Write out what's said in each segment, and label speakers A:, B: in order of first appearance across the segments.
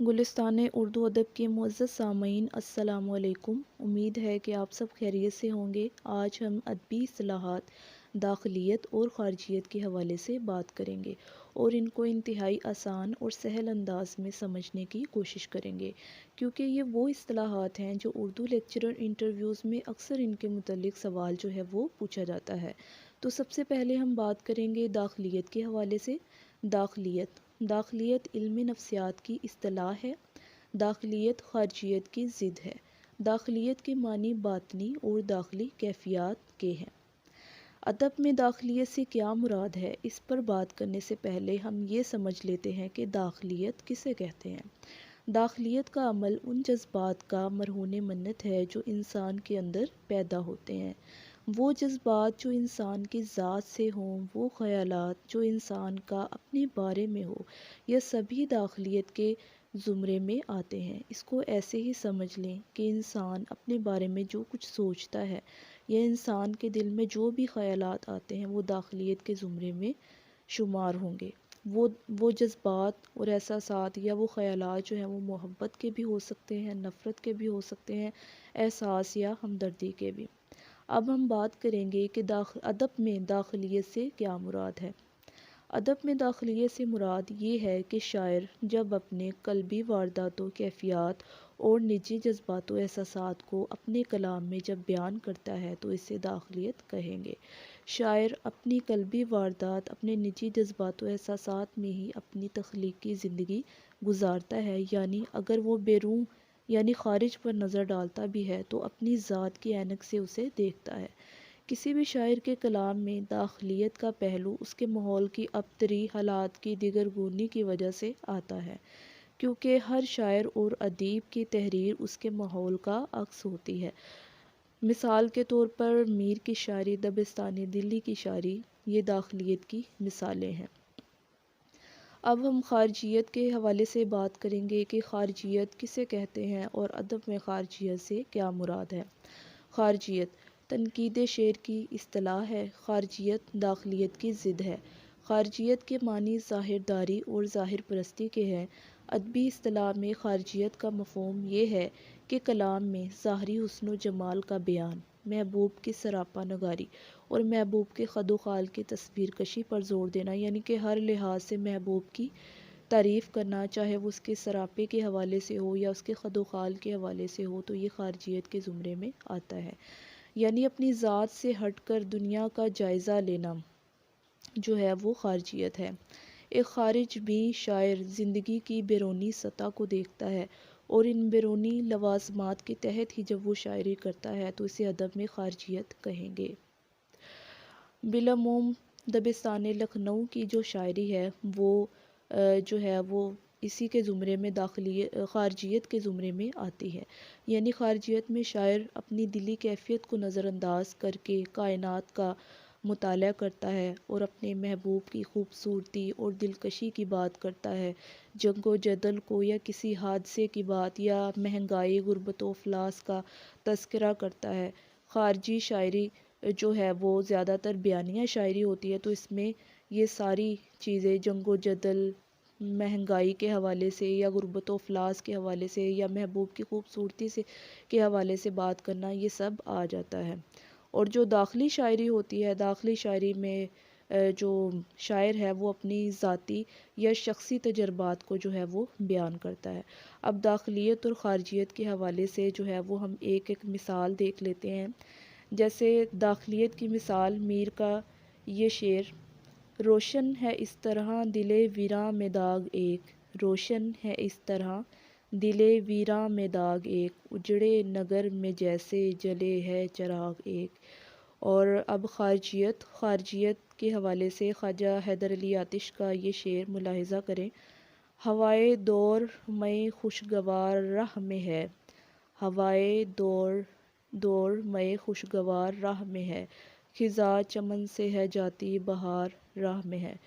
A: गुलिस्तान उर्दू अदब के मुअज़्ज़ज़ सामईन अस्सलाम वालेकुम। उम्मीद है कि आप सब खैरियत से होंगे। आज हम अदबी इस्तिलाहात दाखिलियत और ख़ारिजियत के हवाले से बात करेंगे और इनको इंतहाई आसान और सहल अंदाज में समझने की कोशिश करेंगे, क्योंकि ये वो इस्तिलाहात हैं जो उर्दू लेक्चरर इंटरव्यूज़ में अक्सर इनके मुतल्लिक़ सवाल जो है वो पूछा जाता है। तो सबसे पहले हम बात करेंगे दाखिलियत के हवाले से। दाखिलियत दाखिलियत इल्म नफ्सियात की इस्तिलाह है। दाखिलियत ख़ारिजियत की ज़िद है। दाखिलियत के मानी बातनी और दाखिली कैफियत के हैं। अदब में दाखिलियत से क्या मुराद है, इस पर बात करने से पहले हम ये समझ लेते हैं कि दाखिलियत किसे कहते हैं। दाखिलियत का अमल उन जज्बात का मरहून मन्नत है जो इंसान के अंदर पैदा होते हैं। वो जज्बात जो इंसान की ज़ात से हों, वो ख़यालात जो इंसान का अपने बारे में हो, यह सभी दाखिलियत के ज़ुमरे में आते हैं। इसको ऐसे ही समझ लें कि इंसान अपने बारे में जो कुछ सोचता है या इंसान के दिल में जो भी ख़यालात आते हैं वो दाखिलियत के ज़ुमरे में शुमार होंगे। वो जज्बात और एहसासात या वो ख़यालात जो हैं वो मोहब्बत के भी हो सकते हैं, नफ़रत के भी हो सकते हैं, एहसास या हमदर्दी के भी। अब हम बात करेंगे कि अदब में दाखिलियत से क्या मुराद है। अदब में दाखिलियत से मुराद ये है कि शायर जब अपने कल्बी वारदातों, कैफियत और निजी जज्बातों एहसासात को अपने कलाम में जब बयान करता है तो इसे दाखिलियत कहेंगे। शायर अपनी कल्बी वारदात, अपने निजी जज्बातों एहसासात में ही अपनी तख्लीकी ज़िंदगी गुजारता है, यानी अगर वो बैरून यानी खारिज पर नज़र डालता भी है तो अपनी ज़ात की ऐनक से उसे देखता है। किसी भी शायर के कलाम में दाखिलियत का पहलू उसके माहौल की अबतरी हालात की दिगरगुनी की वजह से आता है, क्योंकि हर शायर और अदीब की तहरीर उसके माहौल का अक्स होती है। मिसाल के तौर पर मीर की शायरी, दबिस्तानी दिल्ली की शायरी, ये दाखिलियत की मिसालें हैं। अब हम ख़ारिजियत के हवाले से बात करेंगे कि ख़ारिजियत किसे कहते हैं और अदब में ख़ारिजियत से क्या मुराद है। ख़ारिजियत तनकीद शेर की इस्तिलाह है। ख़ारिजियत दाखिलियत की ज़िद है। ख़ारिजियत के मानी ज़ाहिरदारी और ज़ाहिर परस्ती के हैं। अदबी इस्तिलाह में ख़ारिजियत का मफ़हूम ये है कि कलाम में ज़ाहरी हुस्न व जमाल का बयान, महबूब की सरापा नगारी और महबूब के खदोखाल की तस्वीर कशी पर ज़ोर देना, यानी कि हर लिहाज से महबूब की तारीफ़ करना, चाहे वो उसके सरापे के हवाले से हो या उसके खदोखाल के हवाले से हो, तो ये ख़ारिजियत के ज़ुमरे में आता है। यानी अपनी ज़ात से हटकर दुनिया का जायज़ा लेना जो है वो ख़ारिजियत है। एक ख़ारिज भी शायर ज़िंदगी की बैरूनी सतह को देखता है और इन बैरूनी लवाज़मात के तहत ही जब वो शायरी करता है तो इसे अदब में ख़ारिजियत कहेंगे। बिलमूम दबिस्तान लखनऊ की जो शायरी है वो जो है वो इसी के ज़ुमरे में ख़ारिजियत के ज़ुमरे में आती है। यानी ख़ारिजियत में शायर अपनी दिली कैफियत को नज़रअंदाज करके कायनात का मुताला करता है और अपने महबूब की खूबसूरती और दिलकशी की बात करता है। जंगो जदल को या किसी हादसे की बात या महंगाई, गुर्बत व अफलास का तज़किरा करता है। ख़ारिजी शायरी जो है वो ज़्यादातर बयानिया शायरी होती है, तो इसमें ये सारी चीज़ें जंगो जदल, महंगाई के हवाले से या गुर्बत व अफलास के हवाले से या महबूब की खूबसूरती से के हवाले से बात करना, ये सब आ जाता है। और जो दाखिली शायरी होती है, दाखिली शायरी में जो शायर है वो अपनी ज़ाती या शख्सी तजर्बात को जो है वो बयान करता है। अब दाखिलियत और ख़ारिजियत के हवाले से जो है वो हम एक एक मिसाल देख लेते हैं। जैसे दाखिलियत की मिसाल मीर का ये शेर, रोशन है इस तरह दिले वीरां में दाग एक, रोशन है इस तरह दिले वीरां में दाग एक, उजड़े नगर में जैसे जले है चिराग एक। और अब ख़ारिजियत के हवाले से ख्वाजा हैदर अली आतिश का ये शेर मुलाहिज़ा करें। हवाए दौर मई खुशगवार राह में है, हवाए दौर दौर मई खुशगवार राह में है, खिज़ा चमन से है जाती बहार राह में है।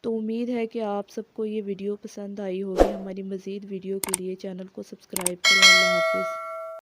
A: तो उम्मीद है कि आप सबको ये वीडियो पसंद आई होगी। हमारी मज़ीद वीडियो के लिए चैनल को सब्सक्राइब करें। अल्लाह हाफ़िज़।